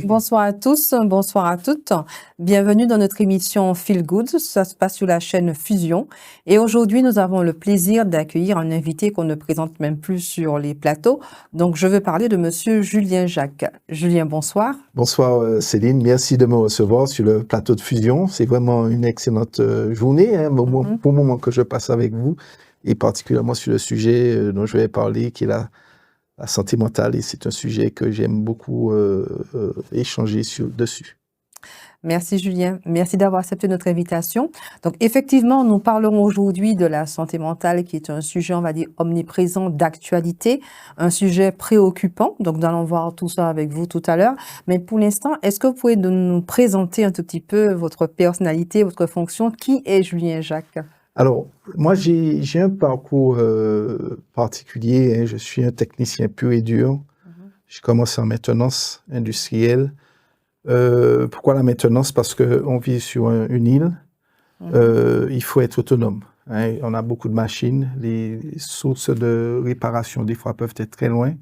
Bonsoir à tous, bonsoir à toutes. Bienvenue dans notre émission Feel Good. Ça se passe sur la chaîne Fusion. Et aujourd'hui, nous avons le plaisir d'accueillir un invité qu'on ne présente même plus sur les plateaux. Donc, je veux parler de monsieur Julien Jacques. Julien, bonsoir. Bonsoir Céline, merci de me recevoir sur le plateau de Fusion. C'est vraiment une excellente journée, un bon moment que je passe avec vous, et particulièrement sur le sujet dont je vais parler, qui est la santé mentale. Et c'est un sujet que j'aime beaucoup échanger dessus. Merci Julien, merci d'avoir accepté notre invitation. Donc effectivement, nous parlerons aujourd'hui de la santé mentale qui est un sujet, on va dire, omniprésent d'actualité, un sujet préoccupant. Donc nous allons voir tout ça avec vous tout à l'heure. Mais pour l'instant, est-ce que vous pouvez nous présenter un tout petit peu votre personnalité, votre fonction? Qui est Julien Jacques? Alors, moi j'ai un parcours particulier, hein. Je suis un technicien pur et dur. J'ai commencé en maintenance industrielle. Pourquoi la maintenance? Parce qu'on vit sur une île, il faut être autonome, hein. On a beaucoup de machines, les sources de réparation des fois peuvent être très loin.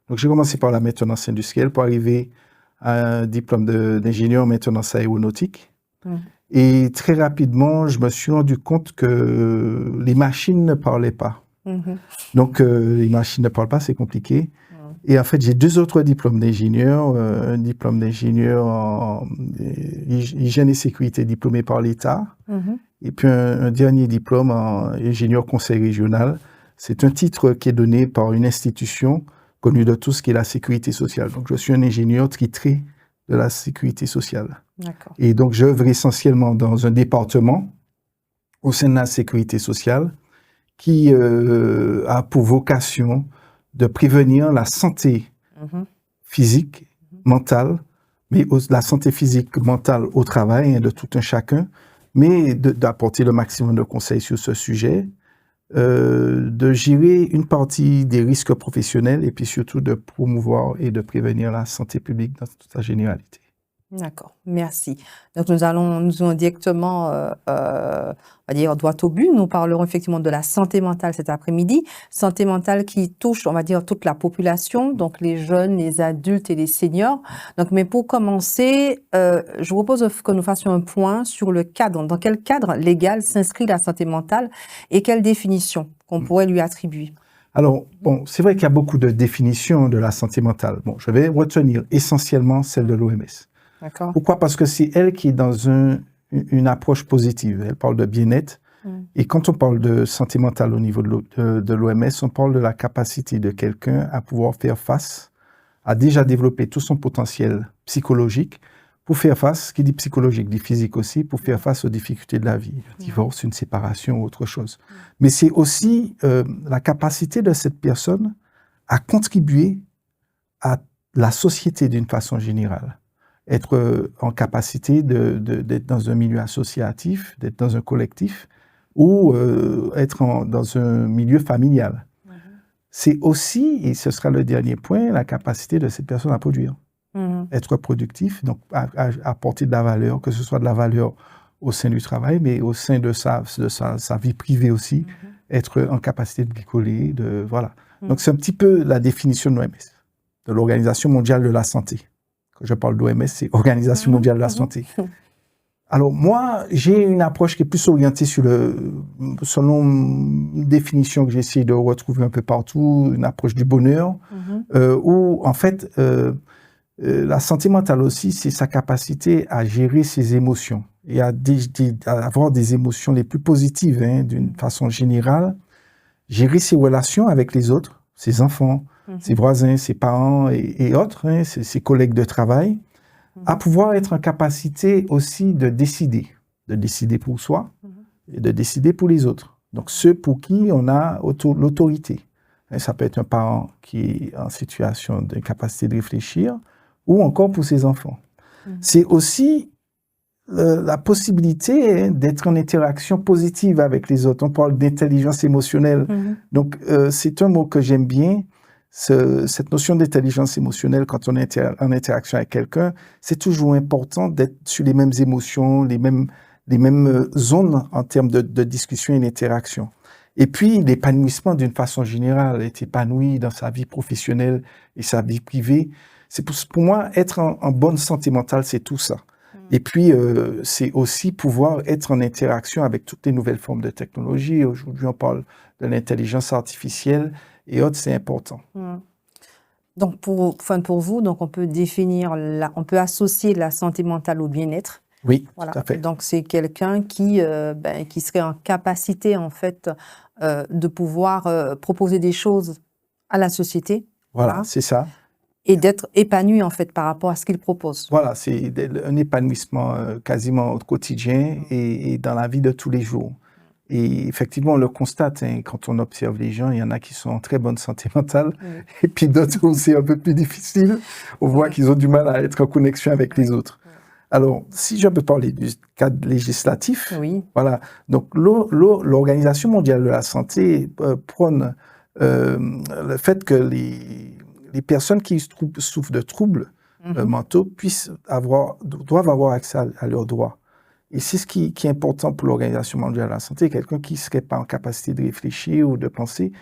Donc j'ai commencé par la maintenance industrielle pour arriver à un diplôme d'ingénieur en maintenance aéronautique. Et très rapidement, je me suis rendu compte que les machines ne parlaient pas. Donc les machines ne parlent pas, c'est compliqué. Et en fait, j'ai deux autres diplômes d'ingénieur, un diplôme d'ingénieur en hygiène et sécurité diplômé par l'État, et puis un dernier diplôme en ingénieur conseil régional. C'est un titre qui est donné par une institution connue de tous, qui est la sécurité sociale. Donc, je suis un ingénieur titré de la sécurité sociale. Et donc, j'œuvre essentiellement dans un département au sein de la sécurité sociale qui a pour vocation de prévenir la santé physique, mentale, mais la santé physique, mentale au travail, hein, de tout un chacun, mais d'apporter le maximum de conseils sur ce sujet, de gérer une partie des risques professionnels et puis surtout de promouvoir et de prévenir la santé publique dans toute sa généralité. D'accord, merci. Donc nous allons directement, on va dire, droit au but. Nous parlerons effectivement de la santé mentale cet après-midi. Santé mentale qui touche, on va dire, toute la population, donc les jeunes, les adultes et les seniors. Donc, mais pour commencer, je vous propose que nous fassions un point sur le cadre. Dans quel cadre légal s'inscrit la santé mentale et quelle définition qu'on pourrait lui attribuer? Alors, bon, c'est vrai qu'il y a beaucoup de définitions de la santé mentale. Bon, je vais retenir essentiellement celle de l'OMS. Pourquoi? Parce que c'est elle qui est dans une approche positive. Elle parle de bien-être. Et quand on parle de santé mentale au niveau de l'OMS, on parle de la capacité de quelqu'un à pouvoir faire face, à déjà développer tout son potentiel psychologique pour faire face, ce qui dit psychologique, dit physique aussi, pour faire face aux difficultés de la vie, un divorce, une séparation ou autre chose. Mais c'est aussi la capacité de cette personne à contribuer à la société d'une façon générale. Être en capacité d'être dans un milieu associatif, d'être dans un collectif, ou être dans un milieu familial. C'est aussi, et ce sera le dernier point, la capacité de cette personne à produire. Être productif, donc apporter de la valeur, que ce soit de la valeur au sein du travail, mais au sein de sa vie privée aussi, être en capacité de bricoler, voilà. Donc c'est un petit peu la définition de l'OMS, de l'Organisation mondiale de la santé. Quand je parle d'OMS, c'est Organisation mondiale de la santé. Alors moi, j'ai une approche qui est plus orientée sur selon une définition que j'ai essayé de retrouver un peu partout, une approche du bonheur, où en fait, la santé mentale aussi, c'est sa capacité à gérer ses émotions et à avoir des émotions les plus positives, hein, d'une façon générale, gérer ses relations avec les autres, ses enfants, ses voisins, ses parents et autres, hein, ses collègues de travail, à pouvoir être en capacité aussi de décider pour soi et de décider pour les autres. Donc ceux pour qui on a l'autorité. Ça peut être un parent qui est en situation d'incapacité de réfléchir, ou encore pour ses enfants. C'est aussi la possibilité, hein, d'être en interaction positive avec les autres. On parle d'intelligence émotionnelle. Donc c'est un mot que j'aime bien. Cette notion d'intelligence émotionnelle, quand on est en interaction avec quelqu'un, c'est toujours important d'être sur les mêmes émotions, les mêmes zones en termes de discussion et d'interaction. Et puis, l'épanouissement d'une façon générale, être épanoui dans sa vie professionnelle et sa vie privée, pour moi, être en bonne santé mentale, c'est tout ça. Et puis, c'est aussi pouvoir être en interaction avec toutes les nouvelles formes de technologie. Aujourd'hui, on parle de l'intelligence artificielle et autres, c'est important. Donc, pour vous, donc on peut on peut associer la santé mentale au bien-être. Oui, voilà. Tout à fait. Donc, c'est quelqu'un qui serait en capacité, en fait, de pouvoir proposer des choses à la société. Voilà, c'est ça. Et d'être épanoui, en fait, par rapport à ce qu'il propose. Voilà, c'est un épanouissement quasiment au quotidien et dans la vie de tous les jours. Et effectivement, on le constate, hein, quand on observe les gens, il y en a qui sont en très bonne santé mentale, et puis d'autres où c'est un peu plus difficile. On voit qu'ils ont du mal à être en connexion avec les autres. Alors, si je peux parler du cadre législatif, voilà. Donc, l'Organisation mondiale de la santé prône le fait que les personnes qui souffrent de troubles mentaux doivent avoir accès à leurs droits. Et c'est ce qui est important pour l'Organisation mondiale de la santé. Quelqu'un qui ne serait pas en capacité de réfléchir ou de penser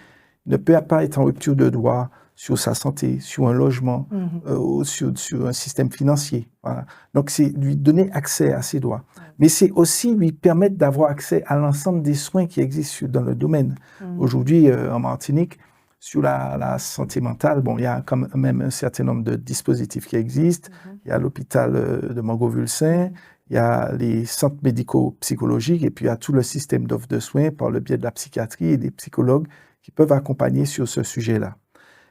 ne peut pas être en rupture de droit sur sa santé, sur un logement, ou sur un système financier. Voilà. Donc, c'est lui donner accès à ses droits. Mais c'est aussi lui permettre d'avoir accès à l'ensemble des soins qui existent dans le domaine. Aujourd'hui, en Martinique, sur la santé mentale, bon, il y a quand même un certain nombre de dispositifs qui existent. Il y a l'hôpital de Mangovulsin, il y a les centres médicaux psychologiques et puis il y a tout le système d'offre de soins par le biais de la psychiatrie et des psychologues qui peuvent accompagner sur ce sujet-là.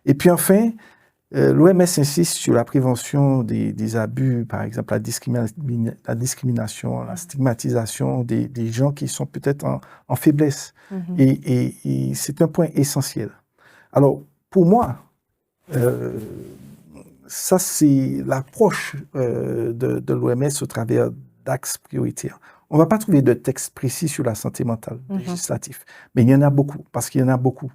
Et puis enfin, l'OMS insiste sur la prévention des abus, par exemple la discrimination, la stigmatisation des gens qui sont peut-être en faiblesse. Et c'est un point essentiel. Alors, pour moi, ça c'est l'approche de l'OMS au travers d'axes prioritaires. On ne va pas trouver de texte précis sur la santé mentale législatif, mais il y en a beaucoup, parce qu'il y en a beaucoup.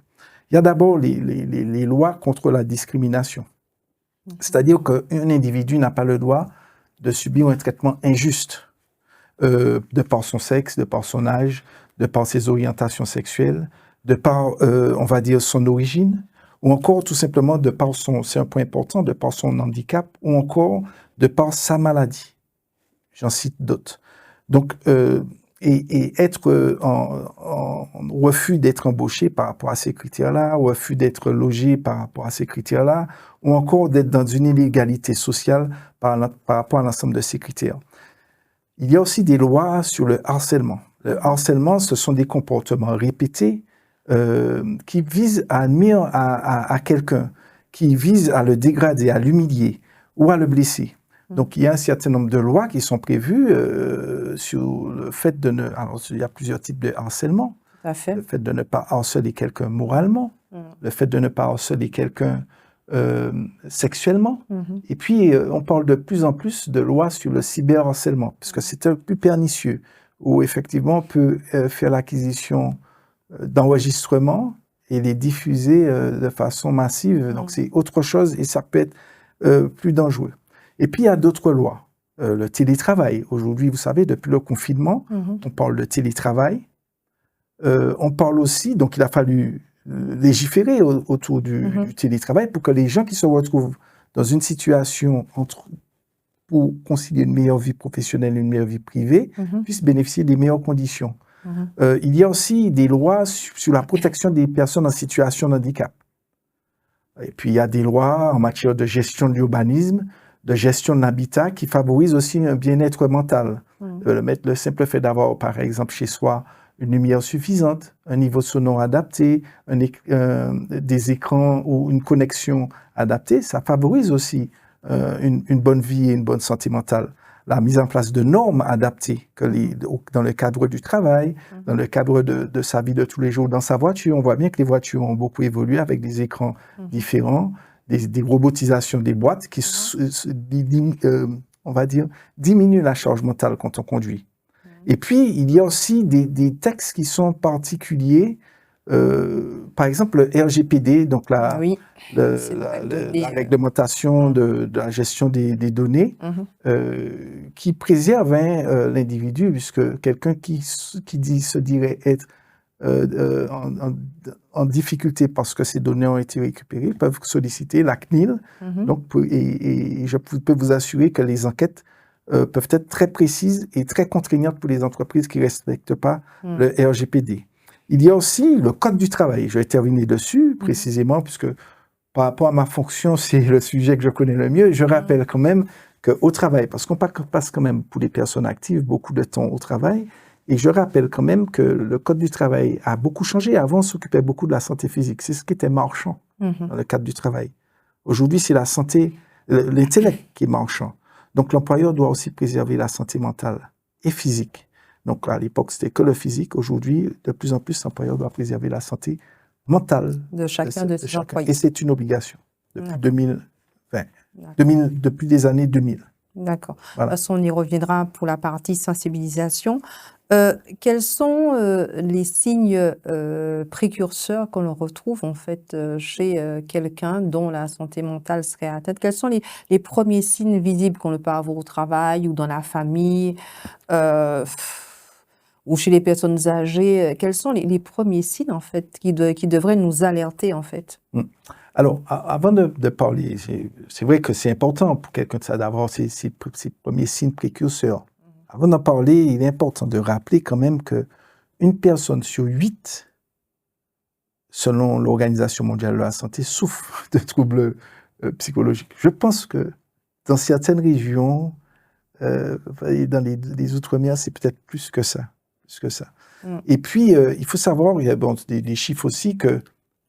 Il y a d'abord les lois contre la discrimination. C'est-à-dire qu'un individu n'a pas le droit de subir un traitement injuste de par son sexe, de par son âge, de par ses orientations sexuelles, de par, on va dire, son origine, ou encore tout simplement de par c'est un point important, de par son handicap, ou encore de par sa maladie. J'en cite d'autres. Donc, et être en refus d'être embauché par rapport à ces critères-là, refus d'être logé par rapport à ces critères-là, ou encore d'être dans une inégalité sociale par rapport à l'ensemble de ces critères. Il y a aussi des lois sur le harcèlement. Le harcèlement, ce sont des comportements répétés qui visent à nuire à quelqu'un, qui visent à le dégrader, à l'humilier ou à le blesser. Donc, il y a un certain nombre de lois qui sont prévues sur le fait de ne... Alors, il y a plusieurs types de harcèlement. Tout à fait. Le fait de ne pas harceler quelqu'un moralement, le fait de ne pas harceler quelqu'un sexuellement. Et puis, on parle de plus en plus de lois sur le cyberharcèlement, parce que c'est un peu plus pernicieux, où effectivement, on peut faire l'acquisition d'enregistrements et les diffuser de façon massive. Donc, c'est autre chose et ça peut être plus dangereux. Et puis, il y a d'autres lois. Le télétravail. Aujourd'hui, vous savez, depuis le confinement, on parle de télétravail. On parle aussi, donc il a fallu légiférer autour du télétravail pour que les gens qui se retrouvent dans une situation pour concilier une meilleure vie professionnelle et une meilleure vie privée puissent bénéficier des meilleures conditions. Il y a aussi des lois sur la protection des personnes en situation de handicap. Et puis, il y a des lois en matière de gestion de l'urbanisme, de gestion de l'habitat qui favorisent aussi un bien-être mental. Le simple fait d'avoir, par exemple, chez soi, une lumière suffisante, un niveau sonore adapté, des écrans ou une connexion adaptée, ça favorise aussi une bonne vie et une bonne santé mentale. La mise en place de normes adaptées dans le cadre du travail, dans le cadre de sa vie de tous les jours, dans sa voiture. On voit bien que les voitures ont beaucoup évolué avec des écrans différents, des robotisations des boîtes qui, on va dire, diminuent la charge mentale quand on conduit. Et puis, il y a aussi des textes qui sont particuliers. Par exemple, le RGPD, donc la réglementation de la gestion des données, qui préserve l'individu, puisque quelqu'un qui se dirait être en difficulté parce que ces données ont été récupérées peuvent solliciter la CNIL. Donc, et je peux vous assurer que les enquêtes peuvent être très précises et très contraignantes pour les entreprises qui ne respectent pas le RGPD. Il y a aussi le Code du travail. Je vais terminer dessus précisément puisque par rapport à ma fonction, c'est le sujet que je connais le mieux. Je rappelle quand même qu'au travail, parce qu'on passe quand même pour les personnes actives beaucoup de temps au travail, et je rappelle quand même que le Code du travail a beaucoup changé. Avant, on s'occupait beaucoup de la santé physique. C'est ce qui était marchand dans le cadre du travail. Aujourd'hui, c'est la santé, l'intellect qui est marchand. Donc, l'employeur doit aussi préserver la santé mentale et physique. Donc, à l'époque, c'était que le physique. Aujourd'hui, de plus en plus, l'employeur doit préserver la santé mentale de chacun de ses employés. Et c'est une obligation depuis 2020, depuis les années 2000. D'accord. Voilà. De toute façon, on y reviendra pour la partie sensibilisation. Quels sont les signes précurseurs qu'on retrouve en fait chez quelqu'un dont la santé mentale serait atteinte? Quels sont les premiers signes visibles qu'on peut avoir au travail ou dans la famille ou chez les personnes âgées? Quels sont les premiers signes en fait qui devraient nous alerter en fait? Alors, avant de parler, c'est vrai que c'est important pour quelqu'un d'avoir ces premiers signes précurseurs. Avant d'en parler, il est important de rappeler quand même qu'une personne sur 8, selon l'Organisation mondiale de la santé, souffre de troubles psychologiques. Je pense que dans certaines régions, dans les Outre-mer, c'est peut-être plus que ça. Et puis, il faut savoir, il y a des chiffres aussi que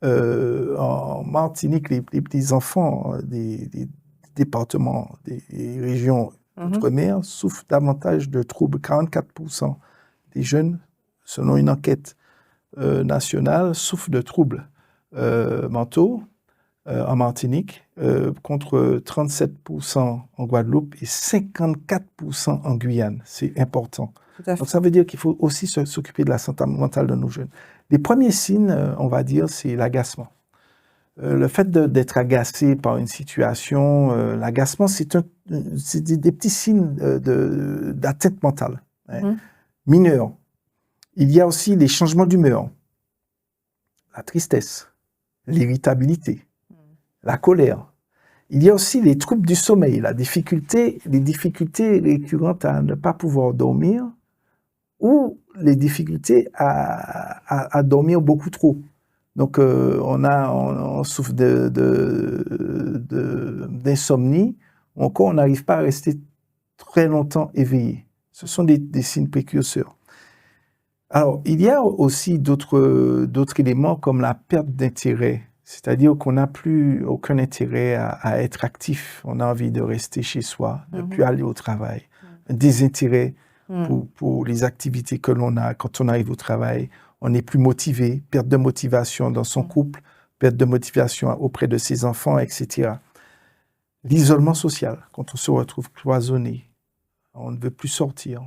en Martinique, les enfants des départements, des régions Outre-mer souffrent davantage de troubles. 44% des jeunes, selon une enquête nationale, souffrent de troubles mentaux en Martinique, contre 37% en Guadeloupe et 54% en Guyane. C'est important. Donc ça veut dire qu'il faut aussi s'occuper de la santé mentale de nos jeunes. Les premiers signes, on va dire, c'est l'agacement. Le fait d'être agacé par une situation, l'agacement, c'est des petits signes d'atteinte mentale, mineurs. Il y a aussi les changements d'humeur, la tristesse, l'irritabilité, la colère. Il y a aussi les troubles du sommeil, les difficultés récurrentes à ne pas pouvoir dormir ou les difficultés à dormir beaucoup trop. Donc, on souffre d'insomnie, ou encore on n'arrive pas à rester très longtemps éveillé. Ce sont des signes précurseurs. Alors, il y a aussi d'autres éléments comme la perte d'intérêt, c'est-à-dire qu'on n'a plus aucun intérêt à être actif, on a envie de rester chez soi, de ne plus aller au travail, un désintérêt pour les activités que l'on a quand on arrive au travail. On n'est plus motivé, perte de motivation dans son couple, perte de motivation auprès de ses enfants, etc. L'isolement social, quand on se retrouve cloisonné, on ne veut plus sortir,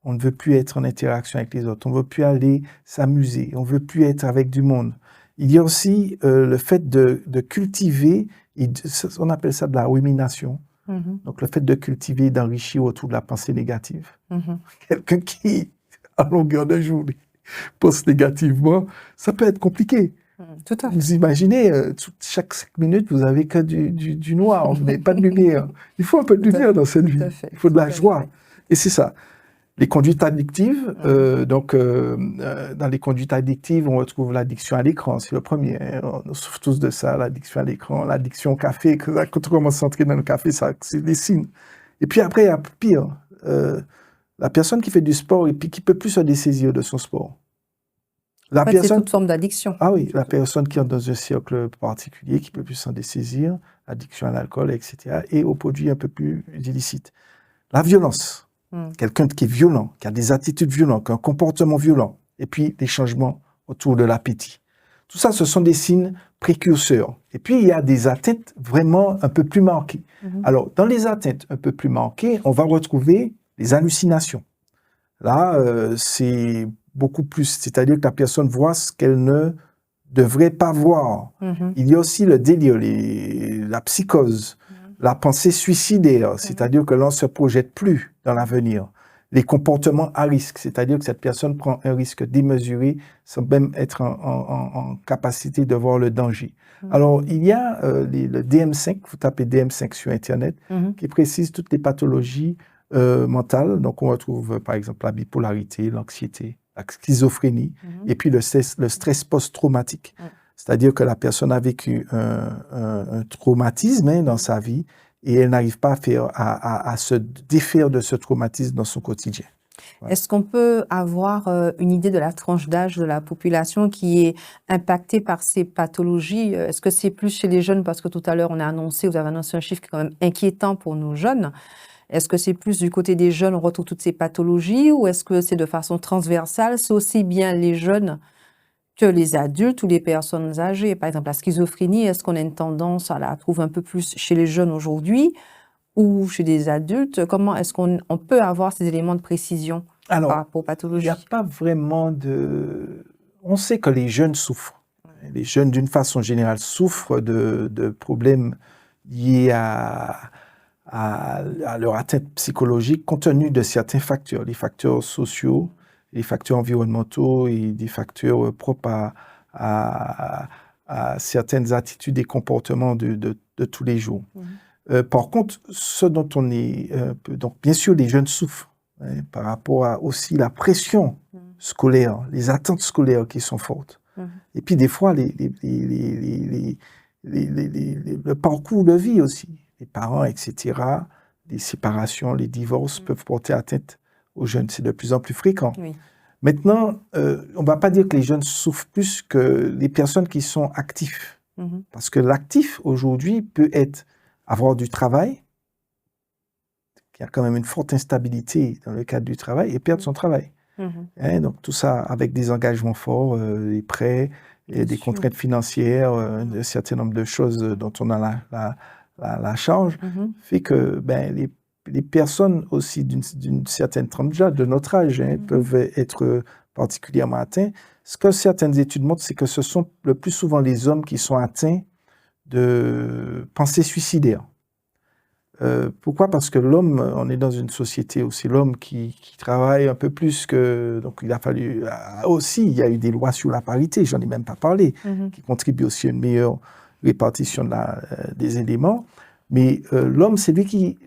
on ne veut plus être en interaction avec les autres, on ne veut plus aller s'amuser, on ne veut plus être avec du monde. Il y a aussi le fait de cultiver, on appelle ça de la rumination, donc le fait de cultiver, d'enrichir autour de la pensée négative. Quelqu'un qui, à longueur de journée, pense négativement, ça peut être compliqué. Tout à fait. Vous imaginez, chaque 5 minutes, vous n'avez que du noir, vous n'avez pas de lumière. Il faut un peu de lumière dans cette vie. Il faut de la joie. Et c'est ça. Les conduites addictives, dans les conduites addictives, on retrouve l'addiction à l'écran, c'est le premier. On souffre tous de ça, l'addiction à l'écran, l'addiction au café. Quand on commence à entrer dans le café, c'est des signes. Et puis après, il y a pire. La personne qui fait du sport et puis qui ne peut plus se dessaisir de son sport. C'est toute forme d'addiction. Ah oui, la personne qui est dans un cercle particulier, qui ne peut plus s'en dessaisir, addiction à l'alcool, etc., et aux produits un peu plus illicites. La violence. Quelqu'un qui est violent, qui a des attitudes violentes, qui a un comportement violent, et puis des changements autour de l'appétit. Tout ça, ce sont des signes précurseurs. Et puis, il y a des atteintes vraiment un peu plus marquées. Alors, dans les atteintes un peu plus marquées, on va retrouver les hallucinations. Là, c'est beaucoup plus, c'est-à-dire que la personne voit ce qu'elle ne devrait pas voir. Il y a aussi le délire, la psychose, la pensée suicidaire, c'est-à-dire que l'on ne se projette plus dans l'avenir. les comportements à risque, c'est-à-dire que cette personne prend un risque démesuré sans même être en capacité de voir le danger. Alors, il y a le DSM-5, vous tapez DSM-5 sur Internet, qui précise toutes les pathologies mentales. Donc, on retrouve par exemple la bipolarité, l'anxiété, la schizophrénie, et puis le stress post-traumatique. C'est-à-dire que la personne a vécu un traumatisme dans sa vie, et elle n'arrive pas à se défaire de ce traumatisme dans son quotidien. Ouais. Est-ce qu'on peut avoir une idée de la tranche d'âge de la population qui est impactée par ces pathologies? Est-ce que c'est plus chez les jeunes? Parce que tout à l'heure, vous avez annoncé un chiffre qui est quand même inquiétant pour nos jeunes. Est-ce que c'est plus du côté des jeunes, on retrouve toutes ces pathologies, ou est-ce que c'est de façon transversale? C'est aussi bien les jeunes que les adultes ou les personnes âgées. Par exemple, la schizophrénie, est-ce qu'on a une tendance à la trouver un peu plus chez les jeunes aujourd'hui ou chez des adultes? Comment est-ce qu'on peut avoir ces éléments de précision par rapport aux pathologies? Il n'y a pas vraiment de... On sait que les jeunes souffrent. Les jeunes, d'une façon générale, souffrent de problèmes liés à leur atteinte psychologique compte tenu de certains facteurs, les facteurs sociaux, les facteurs environnementaux et des facteurs propres à certaines attitudes et comportements de tous les jours. Par contre, ce dont on est... donc, bien sûr, les jeunes souffrent par rapport à aussi la pression scolaire, les attentes scolaires qui sont fortes. Et puis, des fois, le parcours de vie aussi. Les parents, etc., les séparations, les divorces peuvent porter atteinte aux jeunes. C'est de plus en plus fréquent. Maintenant, on ne va pas dire que les jeunes souffrent plus que les personnes qui sont actifs. Parce que l'actif, aujourd'hui, peut être avoir du travail, il y a quand même une forte instabilité dans le cadre du travail, et perdre son travail. Donc, tout ça avec des engagements forts, des prêts, des contraintes financières, un certain nombre de choses dont on a la charge, fait que les personnes aussi d'une certaine tranche de notre âge peuvent être particulièrement atteints. Ce que certaines études montrent, c'est que ce sont le plus souvent les hommes qui sont atteints de pensées suicidaires. Pourquoi? Parce que l'homme, on est dans une société où c'est l'homme qui travaille un peu plus que... Donc, il a fallu... Aussi, il y a eu des lois sur la parité, j'en ai même pas parlé, qui contribuent aussi à une meilleure répartition des éléments. Mais l'homme, c'est lui qui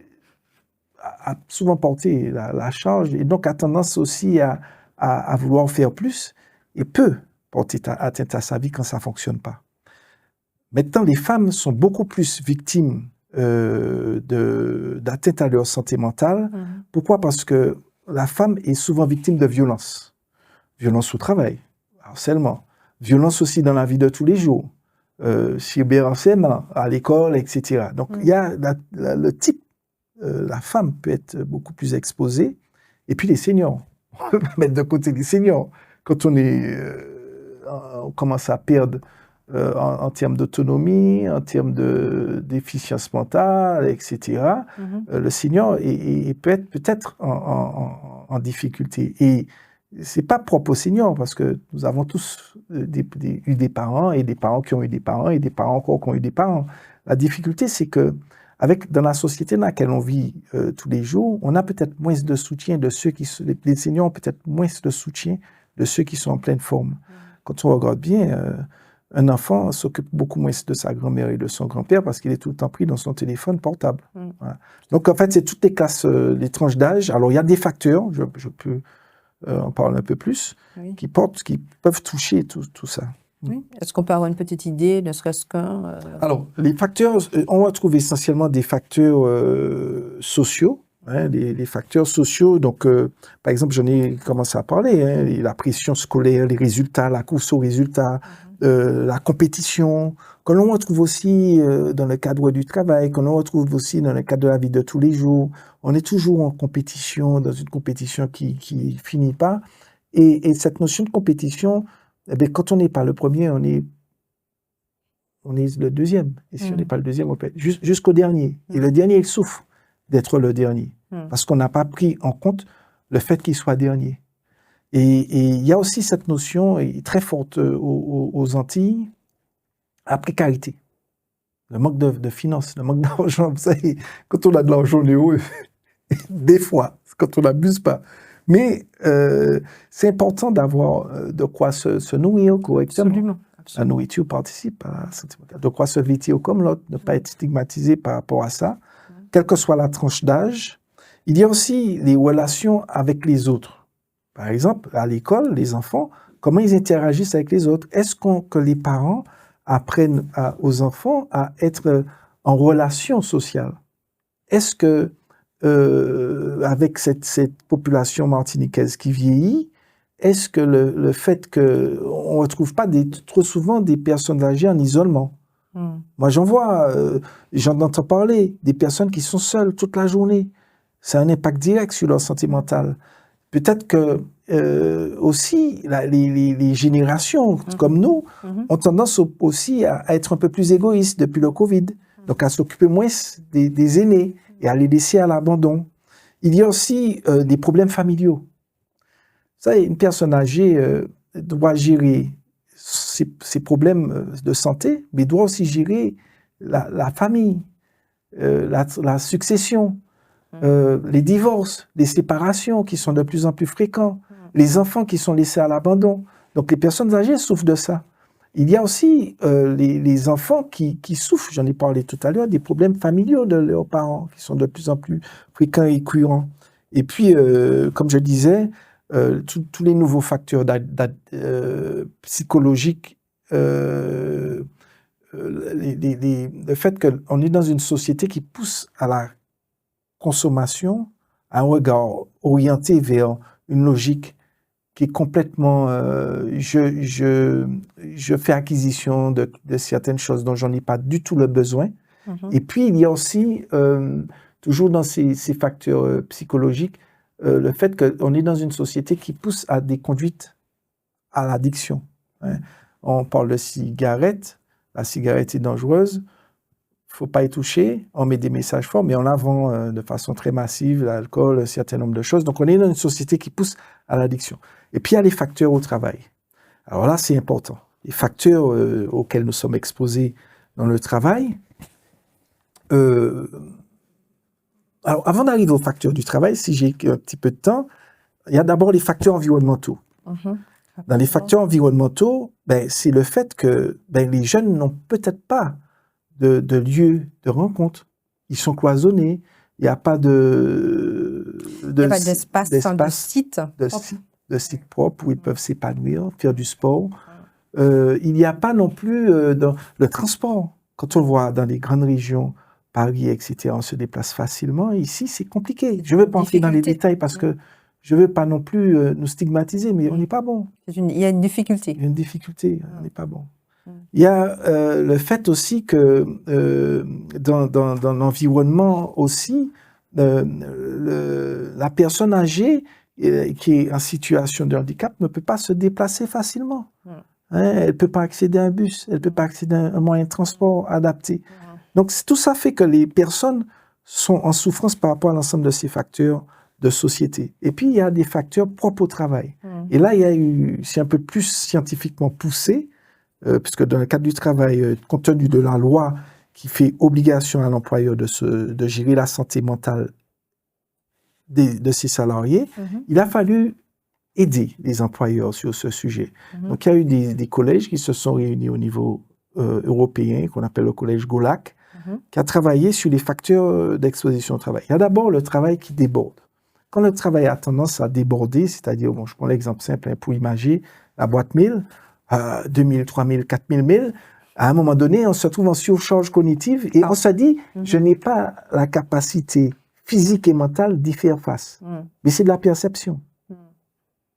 a souvent porté la charge et donc a tendance aussi à vouloir faire plus et peut porter atteinte à sa vie quand ça ne fonctionne pas. Maintenant, les femmes sont beaucoup plus victimes d'atteinte à leur santé mentale. Pourquoi? Parce que la femme est souvent victime de violences. Violence au travail, harcèlement, violence aussi dans la vie de tous les jours, cyberharcèlement à l'école, etc. Donc, il y a le type, la femme peut être beaucoup plus exposée, et puis les seniors. On peut mettre de côté les seniors. Quand on commence à perdre en termes d'autonomie, en termes d'efficience mentale, etc., le senior peut être peut-être en difficulté. Et ce n'est pas propre aux seniors, parce que nous avons tous eu des parents, et des parents qui ont eu des parents, et des parents encore qui ont eu des parents. La difficulté, c'est que dans la société dans laquelle on vit tous les jours, on a peut-être moins de soutien de ceux qui... Les seniors ont peut-être moins de soutien de ceux qui sont en pleine forme. Quand on regarde bien... un enfant s'occupe beaucoup moins de sa grand-mère et de son grand-père parce qu'il est tout le temps pris dans son téléphone portable. Voilà. Donc, en fait, c'est toutes les classes, les tranches d'âge. Alors, il y a des facteurs, je peux en parler un peu plus, qui peuvent toucher tout ça. Oui. Est-ce qu'on peut avoir une petite idée, ne serait-ce qu'un... Alors, les facteurs, on retrouve essentiellement des facteurs sociaux. Les facteurs sociaux, donc, par exemple, j'en ai commencé à parler, la pression scolaire, les résultats, la course aux résultats, la compétition, que l'on retrouve aussi dans le cadre du travail, que l'on retrouve aussi dans le cadre de la vie de tous les jours. On est toujours en compétition, dans une compétition qui finit pas. Et cette notion de compétition, quand on n'est pas le premier, on est le deuxième. Et si on n'est pas le deuxième, on peut être jusqu'au dernier. Et le dernier, il souffre d'être le dernier, parce qu'on n'a pas pris en compte le fait qu'il soit dernier. Et il y a aussi cette notion très forte aux Antilles, la précarité, le manque de finances, le manque d'argent. Vous savez, quand on a de l'argent, on est heureux. des fois, quand on n'abuse pas. Mais c'est important d'avoir de quoi se nourrir correctement. Absolument. La nourriture participe à la santé mentale. De quoi se vêtir comme l'autre, ne pas être stigmatisé par rapport à ça, quelle que soit la tranche d'âge. Il y a aussi les relations avec les autres. Par exemple, à l'école, les enfants, comment ils interagissent avec les autres? Est-ce que les parents apprennent aux enfants à être en relation sociale? Est-ce que, avec cette population martiniquaise qui vieillit, est-ce que le fait qu'on ne retrouve pas trop souvent des personnes âgées en isolement? Moi, j'en entends parler, des personnes qui sont seules toute la journée. C'est un impact direct sur leur santé mentale. Peut-être que aussi, les générations comme nous ont tendance aussi à être un peu plus égoïstes depuis le Covid, donc à s'occuper moins des aînés et à les laisser à l'abandon. Il y a aussi des problèmes familiaux. Ça, une personne âgée doit gérer ses problèmes de santé, mais doit aussi gérer la famille, la succession, les divorces, les séparations qui sont de plus en plus fréquents, les enfants qui sont laissés à l'abandon. Donc les personnes âgées souffrent de ça. Il y a aussi les enfants qui souffrent, j'en ai parlé tout à l'heure, des problèmes familiaux de leurs parents qui sont de plus en plus fréquents et courants. Et puis, comme je disais, tous les nouveaux facteurs psychologiques, le fait qu'on est dans une société qui pousse à la consommation, à un regard orienté vers une logique qui est complètement je fais acquisition de certaines choses dont j'en ai pas du tout le besoin. Et puis il y a aussi toujours dans ces facteurs psychologiques le fait qu'on est dans une société qui pousse à des conduites à l'addiction. On parle de cigarette, la cigarette est dangereuse, il ne faut pas y toucher, on met des messages forts, mais on la vend de façon très massive, l'alcool, un certain nombre de choses. Donc on est dans une société qui pousse à l'addiction. Et puis il y a les facteurs au travail. Alors là, c'est important. Les facteurs auxquels nous sommes exposés dans le travail. Alors, avant d'arriver aux facteurs du travail, si j'ai un petit peu de temps, il y a d'abord les facteurs environnementaux. Dans les facteurs environnementaux, c'est le fait que les jeunes n'ont peut-être pas de lieu de rencontre. Ils sont cloisonnés. Il n'y a pas d'espace, de site propre où ils peuvent s'épanouir, faire du sport. Il n'y a pas non plus dans le transport. Quand on le voit dans les grandes régions, Paris, etc., on se déplace facilement. Ici, c'est compliqué. Je ne veux pas entrer dans les détails parce que je ne veux pas non plus nous stigmatiser, mais on n'est pas bon. Il y a une difficulté. Il y a une difficulté, on n'est pas bon. Il y a le fait aussi que dans l'environnement aussi, la personne âgée qui est en situation de handicap ne peut pas se déplacer facilement. Elle ne peut pas accéder à un bus, elle ne peut pas accéder à un moyen de transport adapté. Donc tout ça fait que les personnes sont en souffrance par rapport à l'ensemble de ces facteurs de société. Et puis il y a des facteurs propres au travail. Et là, c'est un peu plus scientifiquement poussé, puisque dans le cadre du travail, compte tenu de la loi qui fait obligation à l'employeur de gérer la santé mentale de ses salariés, il a fallu aider les employeurs sur ce sujet. Donc, il y a eu des collèges qui se sont réunis au niveau européen, qu'on appelle le collège GOLAC, qui a travaillé sur les facteurs d'exposition au travail. Il y a d'abord le travail qui déborde. Quand le travail a tendance à déborder, c'est-à-dire, je prends l'exemple simple pour imaginer la boîte mail, 2000, 3000, 4000 mails, à un moment donné, on se trouve en surcharge cognitive et on se dit, je n'ai pas la capacité physique et mentale d'y faire face. Mais c'est de la perception.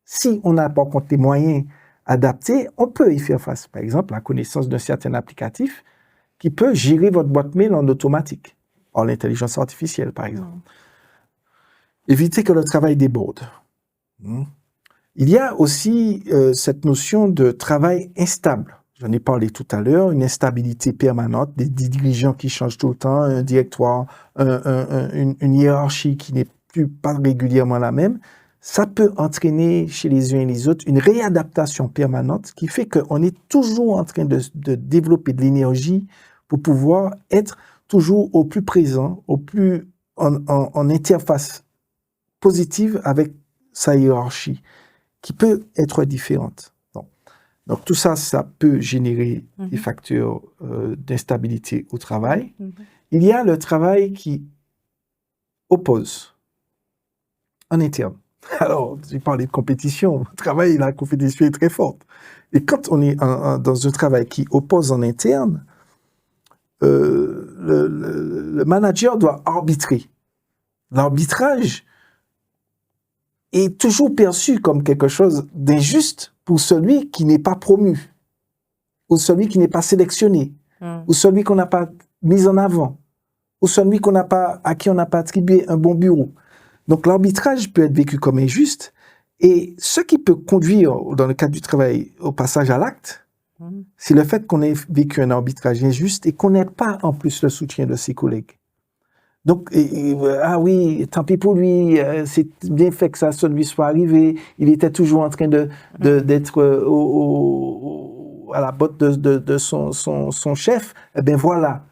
Si on n'a pas contre les moyens adaptés, on peut y faire face. Par exemple, la connaissance d'un certain applicatif qui peut gérer votre boîte mail en automatique, par l'intelligence artificielle, par exemple. Éviter que le travail déborde. Il y a aussi cette notion de travail instable. J'en ai parlé tout à l'heure, une instabilité permanente, des dirigeants qui changent tout le temps, un directoire, une hiérarchie qui n'est pas régulièrement la même. Ça peut entraîner chez les uns et les autres une réadaptation permanente qui fait qu'on est toujours en train de développer de l'énergie pour pouvoir être toujours au plus présent, au plus en interface positive avec sa hiérarchie, qui peut être différente. Donc tout ça, ça peut générer des facteurs d'instabilité au travail. Il y a le travail qui oppose en interne. Alors, j'ai parlé de compétition. Au travail, la compétition est très forte. Et quand on est dans un travail qui oppose en interne, le manager doit arbitrer. L'arbitrage est toujours perçu comme quelque chose d'injuste pour celui qui n'est pas promu, ou celui qui n'est pas sélectionné, ou celui qu'on n'a pas mis en avant, ou celui à qui on n'a pas attribué un bon bureau. Donc l'arbitrage peut être vécu comme injuste, et ce qui peut conduire, dans le cadre du travail, au passage à l'acte, c'est le fait qu'on ait vécu un arbitrage injuste et qu'on n'ait pas en plus le soutien de ses collègues. Donc, ah oui, tant pis pour lui, c'est bien fait que ça lui soit arrivé, il était toujours en train d'être à la botte de son chef, eh bien voilà,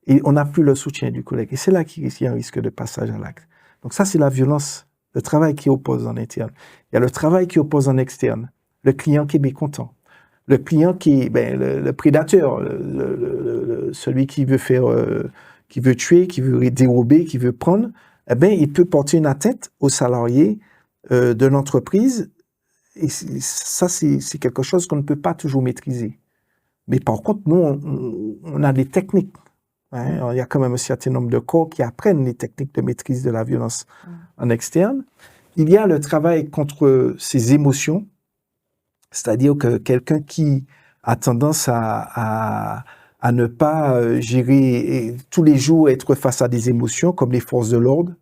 et on n'a plus le soutien du collègue. Et c'est là qu'il y a un risque de passage à l'acte. Donc ça, c'est la violence, le travail qui oppose en interne. Il y a le travail qui oppose en externe, le client qui est mécontent, le client qui est le prédateur, celui qui veut faire... qui veut tuer, qui veut dérober, qui veut prendre, eh bien, il peut porter une atteinte aux salariés de l'entreprise. Et ça, c'est quelque chose qu'on ne peut pas toujours maîtriser. Mais par contre, nous, on a des techniques. Hein. Il y a quand même un certain nombre de corps qui apprennent les techniques de maîtrise de la violence en externe. Il y a le travail contre ses émotions, c'est-à-dire que quelqu'un qui a tendance à ne pas gérer tous les jours, être face à des émotions comme les forces de l'ordre,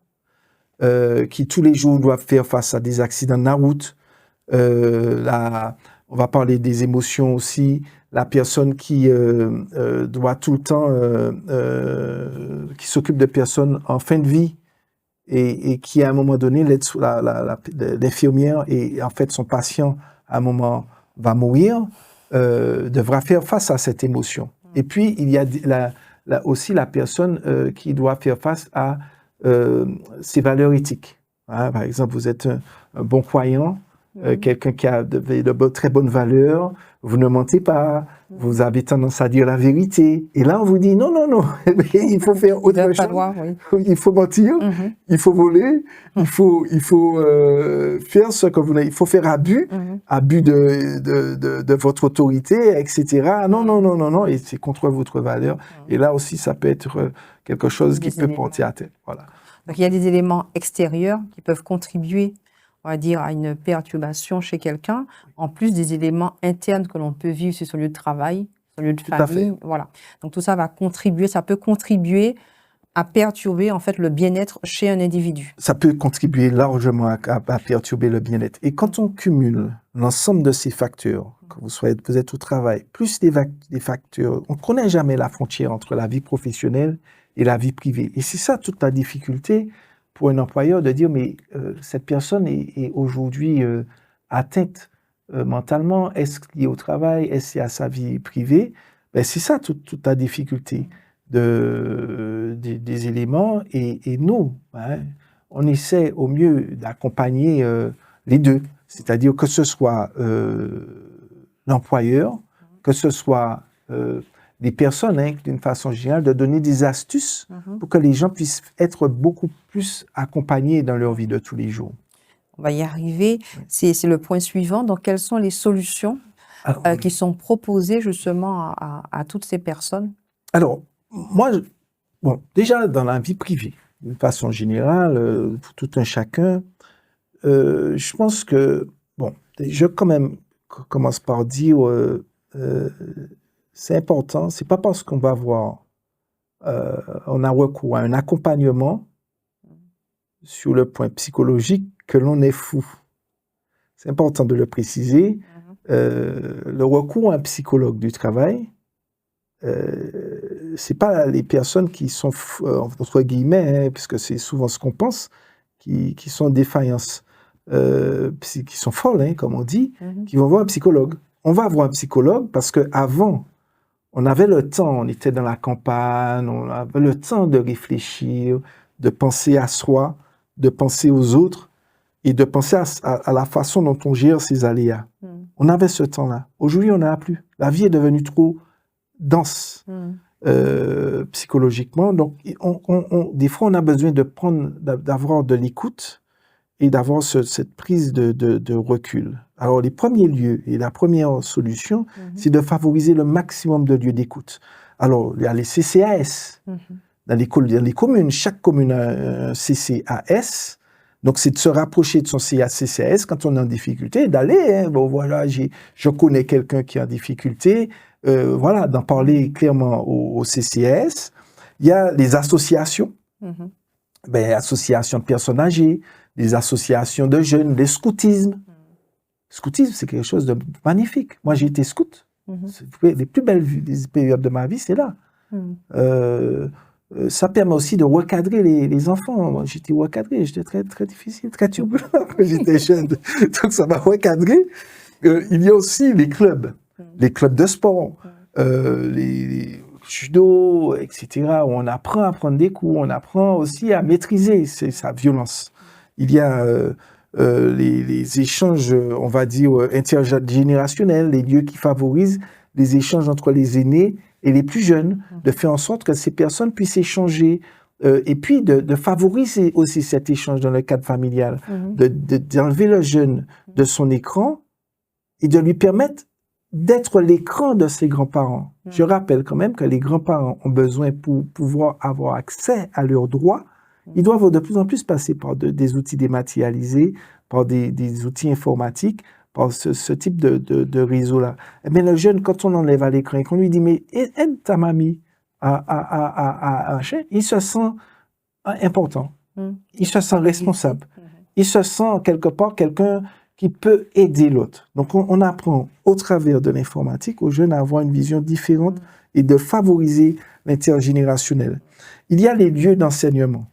qui tous les jours doivent faire face à des accidents de la route. On va parler des émotions aussi. La personne qui doit tout le temps, qui s'occupe de personnes en fin de vie et qui à un moment donné, l'infirmière et en fait son patient à un moment va mourir, devra faire face à cette émotion. Et puis, il y a aussi la personne qui doit faire face à ses valeurs éthiques. Hein, par exemple, vous êtes un bon croyant, quelqu'un qui a de très bonnes valeurs, vous ne mentez pas, vous avez tendance à dire la vérité. Et là, on vous dit non, il faut faire autre chose. Il faut mentir, il faut voler, il faut faire ce que vous n'avez. Il faut faire abus de votre autorité, etc. Non, et c'est contre votre valeur. Et là aussi, ça peut être quelque chose qui peut porter à terre. Voilà. Donc, il y a des éléments extérieurs qui peuvent contribuer, on va dire, à une perturbation chez quelqu'un, en plus des éléments internes que l'on peut vivre sur son lieu de travail, son lieu de famille. Voilà. Donc, tout ça va contribuer, ça peut contribuer à perturber, en fait, le bien-être chez un individu. Ça peut contribuer largement à perturber le bien-être. Et quand on cumule l'ensemble de ces facteurs, que vous êtes au travail, plus des facteurs, on ne connaît jamais la frontière entre la vie professionnelle et la vie privée. Et c'est ça toute la difficulté pour un employeur de dire, mais cette personne est aujourd'hui atteinte mentalement, est-ce qu'il est au travail, est-ce qu'il y a sa vie privée? Ben, c'est ça toute la difficulté des éléments. Et nous, hein, on essaie au mieux d'accompagner les deux, c'est-à-dire que ce soit l'employeur, que ce soit des personnes, hein, d'une façon générale, de donner des astuces pour que les gens puissent être beaucoup plus accompagnés dans leur vie de tous les jours. On va y arriver. C'est le point suivant. Donc, quelles sont les solutions qui sont proposées justement à toutes ces personnes? Alors, moi, déjà dans la vie privée, d'une façon générale, pour tout un chacun, je pense que, je quand même commence par dire, c'est important, c'est pas parce qu'on va voir, on a recours à un accompagnement sur le point psychologique que l'on est fou. C'est important de le préciser. Le recours à un psychologue du travail, c'est pas les personnes qui sont, entre guillemets, hein, puisque c'est souvent ce qu'on pense, qui sont en défaillance, qui sont folles, hein, comme on dit, qui vont voir un psychologue. On va voir un psychologue parce qu'avant, on avait le temps, on était dans la campagne, on avait le temps de réfléchir, de penser à soi, de penser aux autres et de penser à la façon dont on gère ces aléas. On avait ce temps-là. Aujourd'hui, on n'en a plus. La vie est devenue trop dense psychologiquement. Donc, des fois, on a besoin d'avoir de l'écoute et d'avoir cette prise de recul. Alors, les premiers lieux et la première solution, c'est de favoriser le maximum de lieux d'écoute. Alors, il y a les CCAS. Dans les communes, chaque commune a un CCAS. Donc, c'est de se rapprocher de son CCAS quand on est en difficulté, d'aller, bon voilà, je connais quelqu'un qui est en difficulté, voilà, d'en parler clairement au CCAS. Il y a les associations, associations de personnes âgées, des associations de jeunes, le scoutisme. Le scoutisme, c'est quelque chose de magnifique. Moi, j'ai été scout. Les plus belles périodes de ma vie, c'est là. Ça permet aussi de recadrer les enfants. Moi, j'étais recadré, j'étais très, très difficile, très turbulent quand j'étais jeune. Donc, ça m'a recadré. Il y a aussi les clubs de sport, les judo, etc., où on apprend à prendre des coups, on apprend aussi à maîtriser sa violence. Il y a les échanges, on va dire, intergénérationnels, les lieux qui favorisent les échanges entre les aînés et les plus jeunes, de faire en sorte que ces personnes puissent échanger et puis de favoriser aussi cet échange dans le cadre familial, d'enlever le jeune de son écran et de lui permettre d'être l'écran de ses grands-parents. Je rappelle quand même que les grands-parents ont besoin, pour pouvoir avoir accès à leurs droits, ils doivent de plus en plus passer par des outils dématérialisés, par des outils informatiques, par ce type de réseau-là. Mais le jeune, quand on l'enlève à l'écran et qu'on lui dit « mais aide ta mamie à il se sent important, il se sent responsable, il se sent quelque part quelqu'un qui peut aider l'autre. » Donc on apprend au travers de l'informatique aux jeunes à avoir une vision différente et de favoriser l'intergénérationnel. Il y a les lieux d'enseignement.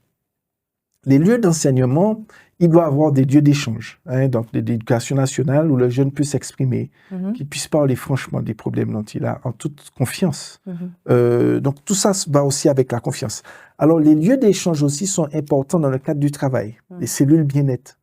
Les lieux d'enseignement, il doit y avoir des lieux d'échange, donc l'éducation nationale où le jeune peut s'exprimer, qu'il puisse parler franchement des problèmes dont il a en toute confiance. Donc tout ça va aussi avec la confiance. Alors les lieux d'échange aussi sont importants dans le cadre du travail, les cellules bien-être.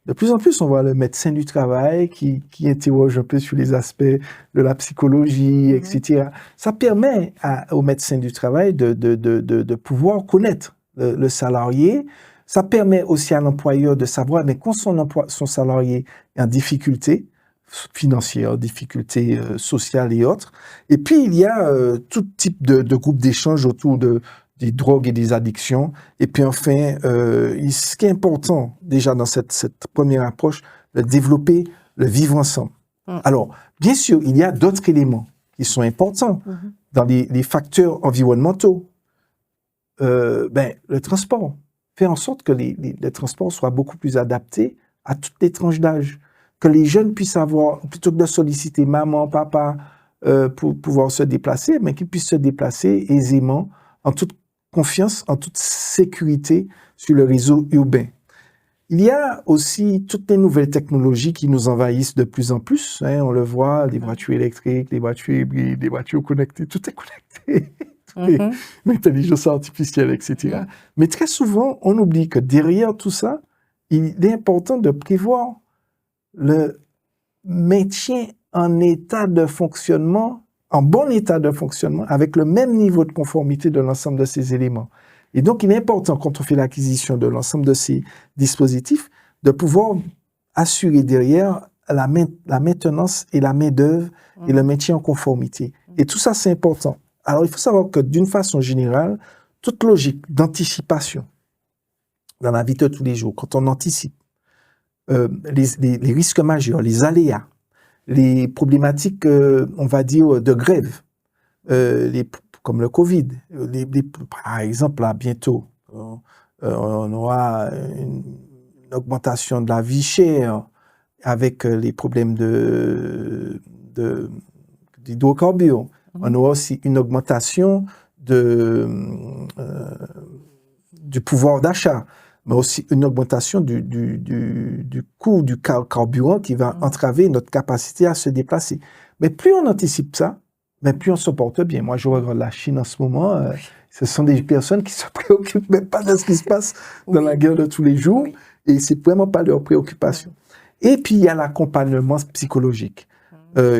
De plus en plus, on voit le médecin du travail qui interroge un peu sur les aspects de la psychologie, etc. Ça permet au médecin du travail de pouvoir connaître le salarié. Ça permet aussi à l'employeur de savoir, mais quand son salarié est en difficulté financière, difficulté sociale et autres. Et puis, il y a tout type de groupes d'échange autour des drogues et des addictions. Et puis enfin, ce qui est important déjà dans cette première approche, de développer le vivre ensemble. Alors, bien sûr, il y a d'autres éléments qui sont importants dans les facteurs environnementaux. Le transport. Faire en sorte que le transport soit beaucoup plus adapté à toutes les tranches d'âge. Que les jeunes puissent avoir, plutôt que de solliciter maman, papa pour pouvoir se déplacer, mais qu'ils puissent se déplacer aisément, en toute confiance, en toute sécurité sur le réseau urbain. Il y a aussi toutes les nouvelles technologies qui nous envahissent de plus en plus. On le voit, les voitures électriques, les voitures hybrides, les voitures connectées, tout est connecté. L'intelligence artificielle, etc. Mais très souvent, on oublie que derrière tout ça, il est important de prévoir le maintien en état de fonctionnement, en bon état de fonctionnement, avec le même niveau de conformité de l'ensemble de ces éléments. Et donc, il est important, quand on fait l'acquisition de l'ensemble de ces dispositifs, de pouvoir assurer derrière la maintenance et la main-d'œuvre et le maintien en conformité. Et tout ça, c'est important. Alors, il faut savoir que d'une façon générale, toute logique d'anticipation dans la vie de tous les jours, quand on anticipe les risques majeurs, les aléas, les problématiques, on va dire, de grève, comme le Covid, par exemple, là, bientôt, on aura une augmentation de la vie chère avec les problèmes d'hydrocarbures. On aura aussi une augmentation du pouvoir d'achat, mais aussi une augmentation du coût du carburant qui va entraver notre capacité à se déplacer. Mais plus on anticipe ça, mais plus on se porte bien. Moi, je regarde la Chine en ce moment. Ce sont des personnes qui se préoccupent même pas de ce qui se passe dans la guerre de tous les jours. Et c'est vraiment pas leur préoccupation. Et puis, il y a l'accompagnement psychologique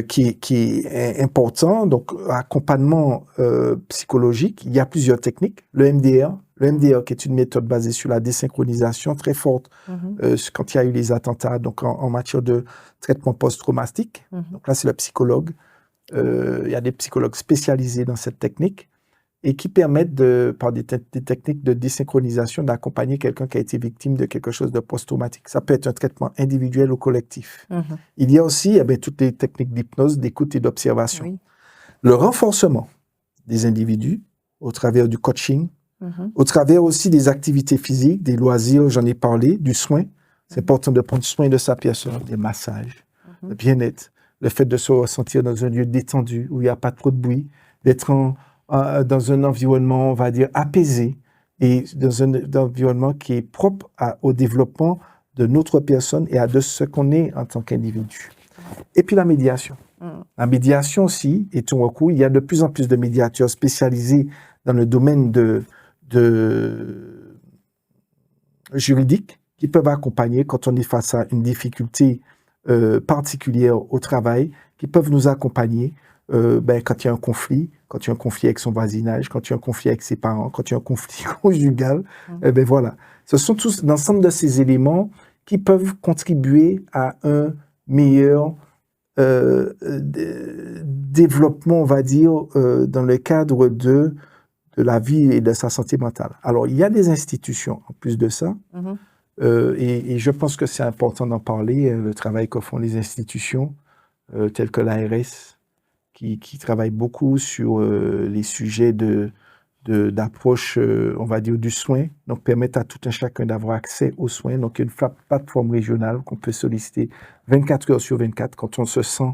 qui est important. Donc, accompagnement psychologique, il y a plusieurs techniques. Le MDR qui est une méthode basée sur la désynchronisation très forte quand il y a eu les attentats, donc en matière de traitement post-traumatique. Donc là, c'est le psychologue. Il y a des psychologues spécialisés dans cette technique et qui permettent, par des techniques de désynchronisation, d'accompagner quelqu'un qui a été victime de quelque chose de post-traumatique. Ça peut être un traitement individuel ou collectif. Il y a aussi toutes les techniques d'hypnose, d'écoute et d'observation. Le renforcement des individus au travers du coaching, au travers aussi des activités physiques, des loisirs, j'en ai parlé, du soin. C'est important de prendre soin de sa personne, des massages, le bien-être, le fait de se ressentir dans un lieu détendu, où il n'y a pas trop de bruit, d'être dans un environnement, on va dire, apaisé, et dans un environnement qui est propre au développement de notre personne et de ce qu'on est en tant qu'individu. Et puis la médiation. La médiation aussi est un recours. Il y a de plus en plus de médiateurs spécialisés dans le domaine juridique qui peuvent accompagner quand on est face à une difficulté particulière au travail, qui peuvent nous accompagner quand il y a un conflit, quand il y a un conflit avec son voisinage, quand il y a un conflit avec ses parents, quand il y a un conflit conjugal. Voilà. Ce sont tous l'ensemble de ces éléments qui peuvent contribuer à un meilleur développement, on va dire, dans le cadre de la vie et de sa santé mentale. Alors, il y a des institutions en plus de ça, et je pense que c'est important d'en parler, le travail que font les institutions, telles que l'ARS, qui travaille beaucoup sur les sujets d'approche, on va dire, du soin, donc permettre à tout un chacun d'avoir accès aux soins. Donc, il y a une plateforme régionale qu'on peut solliciter 24 heures sur 24 quand on se sent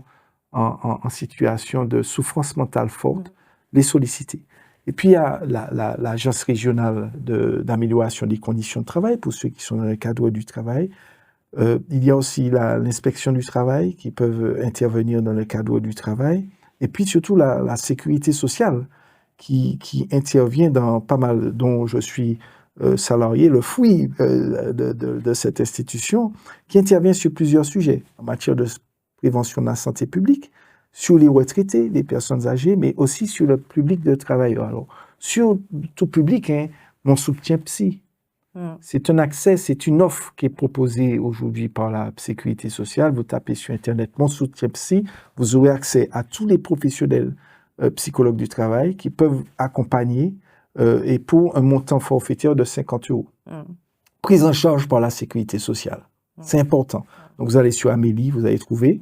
en situation de souffrance mentale forte, les solliciter. Et puis, il y a l'agence régionale d'amélioration des conditions de travail pour ceux qui sont dans le cadre du travail. Il y a aussi l'inspection du travail qui peuvent intervenir dans le cadre du travail. Et puis, surtout, la sécurité sociale qui intervient dans pas mal, dont je suis salarié, le fruit de cette institution, qui intervient sur plusieurs sujets en matière de prévention de la santé publique, sur les retraités, les personnes âgées, mais aussi sur le public de travailleurs. Alors, sur tout public, mon soutien psy. C'est un accès, c'est une offre qui est proposée aujourd'hui par la Sécurité sociale. Vous tapez sur Internet « Mon soutien psy », vous aurez accès à tous les professionnels psychologues du travail qui peuvent accompagner et pour un montant forfaitaire de 50 €. Prise en charge par la Sécurité sociale. C'est important. Donc, vous allez sur Amélie, vous allez trouver.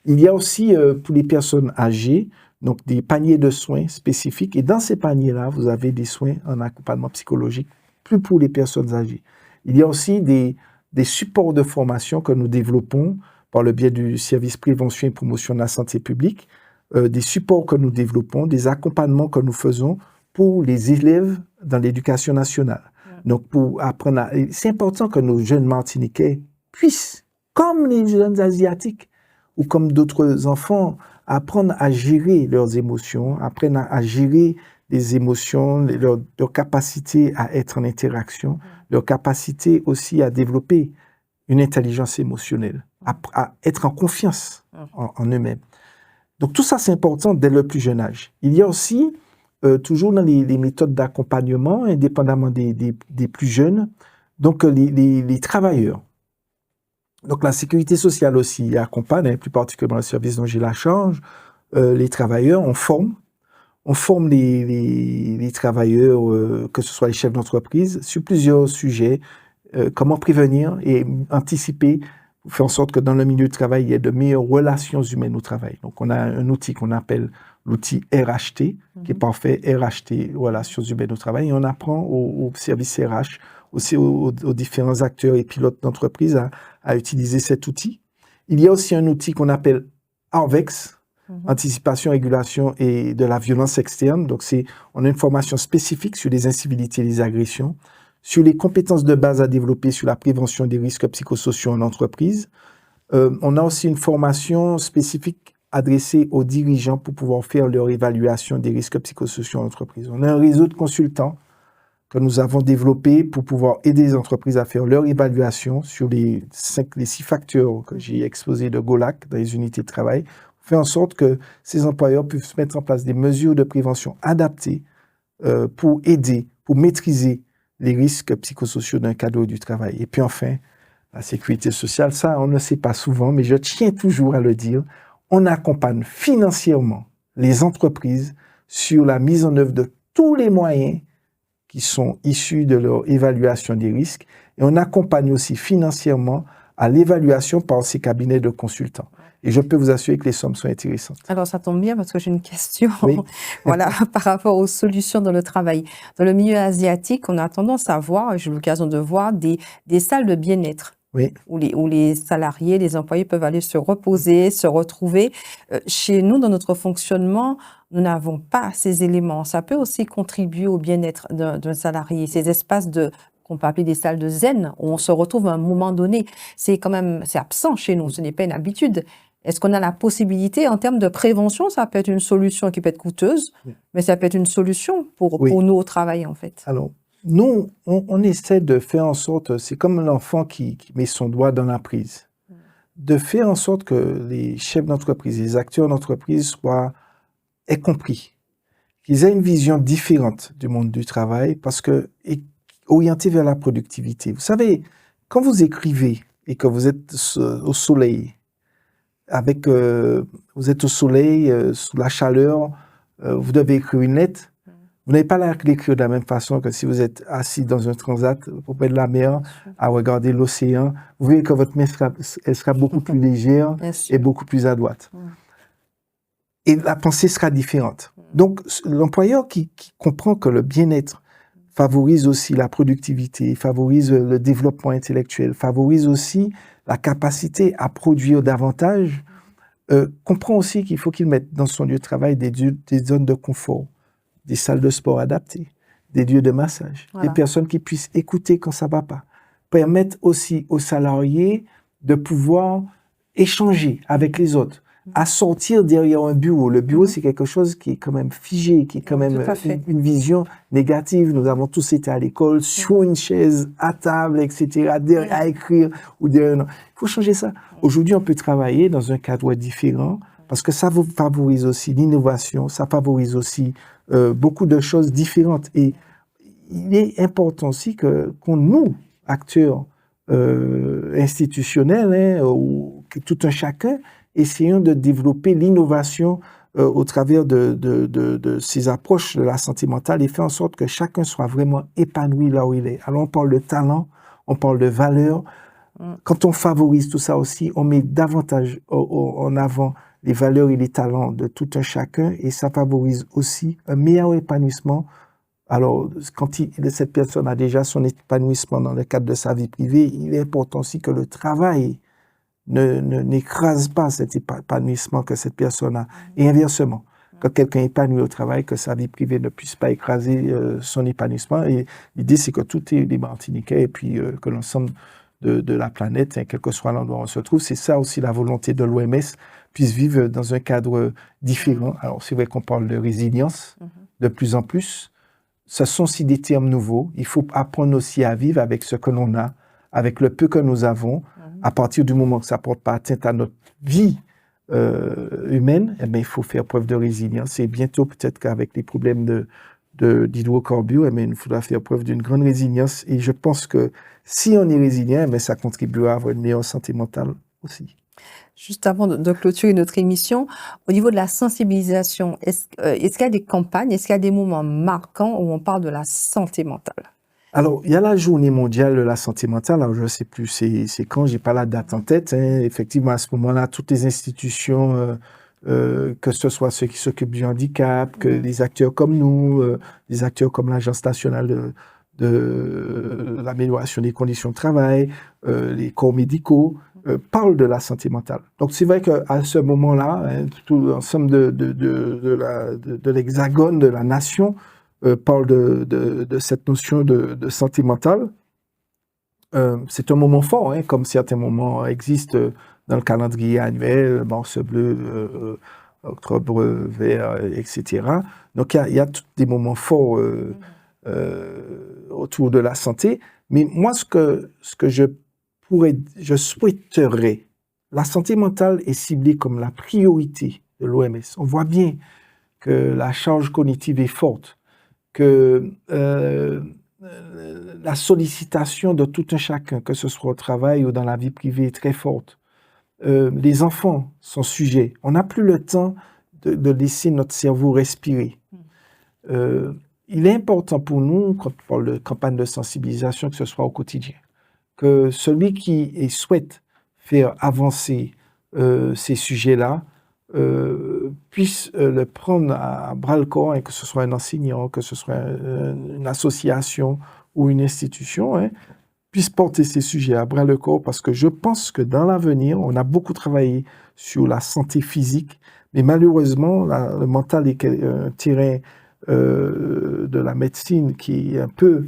Il y a aussi, pour les personnes âgées, donc des paniers de soins spécifiques. Et dans ces paniers-là, vous avez des soins en accompagnement psychologique, plus pour les personnes âgées. Il y a aussi des supports de formation que nous développons par le biais du service prévention et promotion de la santé publique, des supports que nous développons, des accompagnements que nous faisons pour les élèves dans l'éducation nationale. Donc, pour apprendre c'est important que nos jeunes Martiniquais puissent, comme les jeunes Asiatiques, ou comme d'autres enfants, apprendre à gérer leurs émotions, apprendre à gérer les émotions, leur capacité à être en interaction, leur capacité aussi à développer une intelligence émotionnelle, à être en confiance en eux-mêmes. Donc tout ça, c'est important dès le plus jeune âge. Il y a aussi, toujours dans les méthodes d'accompagnement, indépendamment des plus jeunes, donc les travailleurs. Donc, la sécurité sociale aussi accompagne, plus particulièrement le service dont j'ai la charge, les travailleurs. On forme les travailleurs, que ce soit les chefs d'entreprise, sur plusieurs sujets. Comment prévenir et anticiper, pour faire en sorte que dans le milieu du travail, il y ait de meilleures relations humaines au travail. Donc, on a un outil qu'on appelle l'outil RHT, qui est parfait, RHT, relations humaines au travail. Et on apprend au service RH, aussi aux différents acteurs et pilotes d'entreprise à utiliser cet outil. Il y a aussi un outil qu'on appelle ARVEX, Anticipation, Régulation et de la violence externe. Donc, on a une formation spécifique sur les incivilités et les agressions, sur les compétences de base à développer sur la prévention des risques psychosociaux en entreprise. On a aussi une formation spécifique adressés aux dirigeants pour pouvoir faire leur évaluation des risques psychosociaux en entreprise. On a un réseau de consultants que nous avons développé pour pouvoir aider les entreprises à faire leur évaluation sur les 6 facteurs que j'ai exposés de GOLAC dans les unités de travail, faire en sorte que ces employeurs puissent mettre en place des mesures de prévention adaptées pour aider, pour maîtriser les risques psychosociaux d'un cadre du travail. Et puis enfin, la sécurité sociale, ça on ne le sait pas souvent, mais je tiens toujours à le dire, on accompagne financièrement les entreprises sur la mise en œuvre de tous les moyens qui sont issus de leur évaluation des risques, et on accompagne aussi financièrement à l'évaluation par ces cabinets de consultants. Et je peux vous assurer que les sommes sont intéressantes. Alors, ça tombe bien parce que j'ai une question, oui. voilà, par rapport aux solutions dans le travail. Dans le milieu asiatique, on a tendance à voir, j'ai eu l'occasion de voir, des salles de bien-être. Oui. Où les salariés, les employés peuvent aller se reposer, se retrouver. Chez nous, dans notre fonctionnement, nous n'avons pas ces éléments. Ça peut aussi contribuer au bien-être d'un salarié. Ces espaces qu'on peut appeler des salles de zen, où on se retrouve à un moment donné. C'est absent chez nous. Ce n'est pas une habitude. Est-ce qu'on a la possibilité, en termes de prévention, ça peut être une solution qui peut être coûteuse, oui. Mais ça peut être une solution pour nous au travail, en fait. Alors, nous, on essaie de faire en sorte, c'est comme l'enfant qui met son doigt dans la prise, de faire en sorte que les chefs d'entreprise, les acteurs d'entreprise aient compris, qu'ils aient une vision différente du monde du travail, parce que orienté vers la productivité. Vous savez, quand vous écrivez et que vous êtes au soleil, vous êtes au soleil, sous la chaleur, vous devez écrire une lettre. Vous n'avez pas l'écrire de la même façon que si vous êtes assis dans un transat auprès de la mer, à regarder l'océan. Vous verrez que votre main sera beaucoup plus légère et beaucoup plus à droite. Et la pensée sera différente. Donc, l'employeur qui comprend que le bien-être favorise aussi la productivité, favorise le développement intellectuel, favorise aussi la capacité à produire davantage, comprend aussi qu'il faut qu'il mette dans son lieu de travail des zones de confort, des salles de sport adaptées, des lieux de massage, des personnes qui puissent écouter quand ça ne va pas. Permettre aussi aux salariés de pouvoir échanger avec les autres, à sortir derrière un bureau. Le bureau, c'est quelque chose qui est quand même figé, qui est quand même une vision négative. Nous avons tous été à l'école, sur une chaise, à table, etc., à écrire. Il faut changer ça. Aujourd'hui, on peut travailler dans un cadre différent, parce que ça favorise aussi l'innovation, ça favorise aussi beaucoup de choses différentes. Et il est important aussi qu'on nous, acteurs institutionnels, ou tout un chacun, essayons de développer l'innovation au travers de ces approches de la santé mentale et faire en sorte que chacun soit vraiment épanoui là où il est. Alors on parle de talent, on parle de valeur. Quand on favorise tout ça aussi, on met davantage en avant les valeurs et les talents de tout un chacun et ça favorise aussi un meilleur épanouissement. Alors, quand cette personne a déjà son épanouissement dans le cadre de sa vie privée, il est important aussi que le travail n'écrase pas cet épanouissement que cette personne a. Et inversement, que quelqu'un est épanoui au travail, que sa vie privée ne puisse pas écraser son épanouissement. Et l'idée, c'est que tout est des Martiniquais et puis que l'ensemble de la planète, quel que soit l'endroit où on se trouve, c'est ça aussi la volonté de l'OMS, puisse vivre dans un cadre différent. Alors, c'est vrai qu'on parle de résilience de plus en plus. Ce sont aussi des termes nouveaux. Il faut apprendre aussi à vivre avec ce que l'on a, avec le peu que nous avons. À partir du moment que ça ne porte pas atteinte à notre vie humaine, eh bien, il faut faire preuve de résilience. Et bientôt, peut-être qu'avec les problèmes d'hydrocarbures, eh bien, il faudra faire preuve d'une grande résilience. Et je pense que si on est résilient, eh bien, ça contribuera à avoir une meilleure santé mentale aussi. Juste avant de clôturer notre émission, au niveau de la sensibilisation, est-ce qu'il y a des campagnes, est-ce qu'il y a des moments marquants où on parle de la santé mentale? Alors, il y a la journée mondiale de la santé mentale. Alors, je ne sais plus c'est quand, je n'ai pas la date en tête. Effectivement, à ce moment-là, toutes les institutions, que ce soit ceux qui s'occupent du handicap, que les acteurs comme nous, les acteurs comme l'Agence nationale de l'amélioration des conditions de travail, les corps médicaux, parlent de la santé mentale. Donc, c'est vrai qu'à ce moment-là, tout l'ensemble de l'hexagone, de la nation, parle de cette notion de santé mentale. C'est un moment fort, comme certains moments existent dans le calendrier annuel, mars bleu, octobre vert, etc. Donc, il y a tous des moments forts autour de la santé. Mais moi, ce que je souhaiterais, la santé mentale est ciblée comme la priorité de l'OMS. On voit bien que la charge cognitive est forte, que la sollicitation de tout un chacun, que ce soit au travail ou dans la vie privée, est très forte. Les enfants sont sujets. On n'a plus le temps de laisser notre cerveau respirer. Il est important pour nous, quand on parle de campagne de sensibilisation, que ce soit au quotidien, que celui qui souhaite faire avancer ces sujets-là puisse le prendre à bras-le-corps, et que ce soit un enseignant, que ce soit une association ou une institution, puisse porter ces sujets à bras-le-corps, parce que je pense que dans l'avenir, on a beaucoup travaillé sur la santé physique, mais malheureusement, le mental est un terrain de la médecine qui est un peu,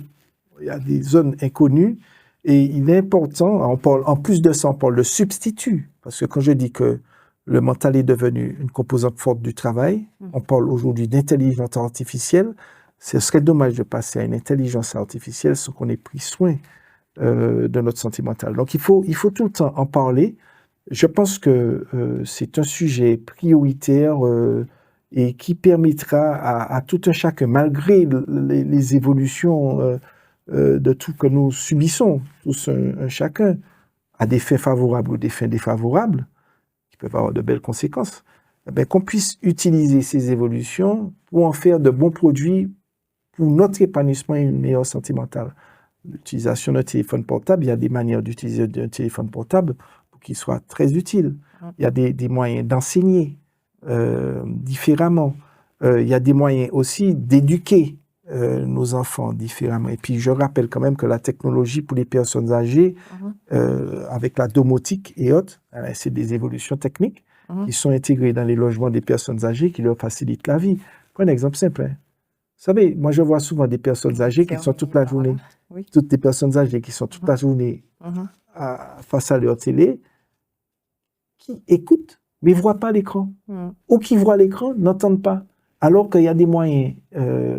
il y a des zones inconnues, et il est important, en plus de ça, on parle de substitut, parce que quand je dis que le mental est devenu une composante forte du travail, on parle aujourd'hui d'intelligence artificielle, ce serait dommage de passer à une intelligence artificielle sans qu'on ait pris soin de notre santé mentale. Donc il faut tout le temps en parler. Je pense que c'est un sujet prioritaire et qui permettra à tout un chacun, malgré les évolutions de tout que nous subissons, tous un chacun, à des fins favorables ou des fins défavorables, qui peuvent avoir de belles conséquences, qu'on puisse utiliser ces évolutions pour en faire de bons produits pour notre épanouissement et une meilleure santé mentale. L'utilisation d'un téléphone portable, il y a des manières d'utiliser un téléphone portable pour qu'il soit très utile. Il y a des moyens d'enseigner différemment. Il y a des moyens aussi d'éduquer nos enfants différemment. Et puis, je rappelle quand même que la technologie pour les personnes âgées, avec la domotique et autres, c'est des évolutions techniques qui sont intégrées dans les logements des personnes âgées qui leur facilitent la vie. Prenez un exemple simple. Vous savez, moi, je vois souvent des personnes âgées qui sont toute la journée, toutes des personnes âgées qui sont toute la journée face à leur télé, qui écoutent, mais ne voient pas l'écran. Ou qui voient l'écran, n'entendent pas. Alors qu'il y a des moyens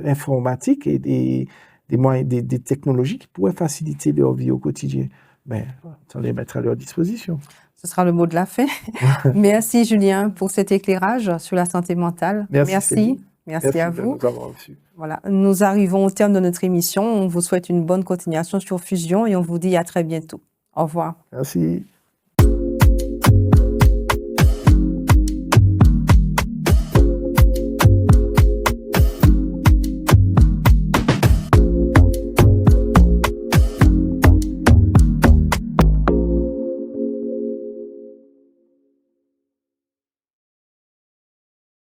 informatiques et des technologies qui pourraient faciliter leur vie au quotidien. Mais on les mettre à leur disposition. Ce sera le mot de la fin. Merci Julien pour cet éclairage sur la santé mentale. Merci à vous. De nous avoir reçus. Voilà, nous arrivons au terme de notre émission. On vous souhaite une bonne continuation sur Fusion et on vous dit à très bientôt. Au revoir. Merci.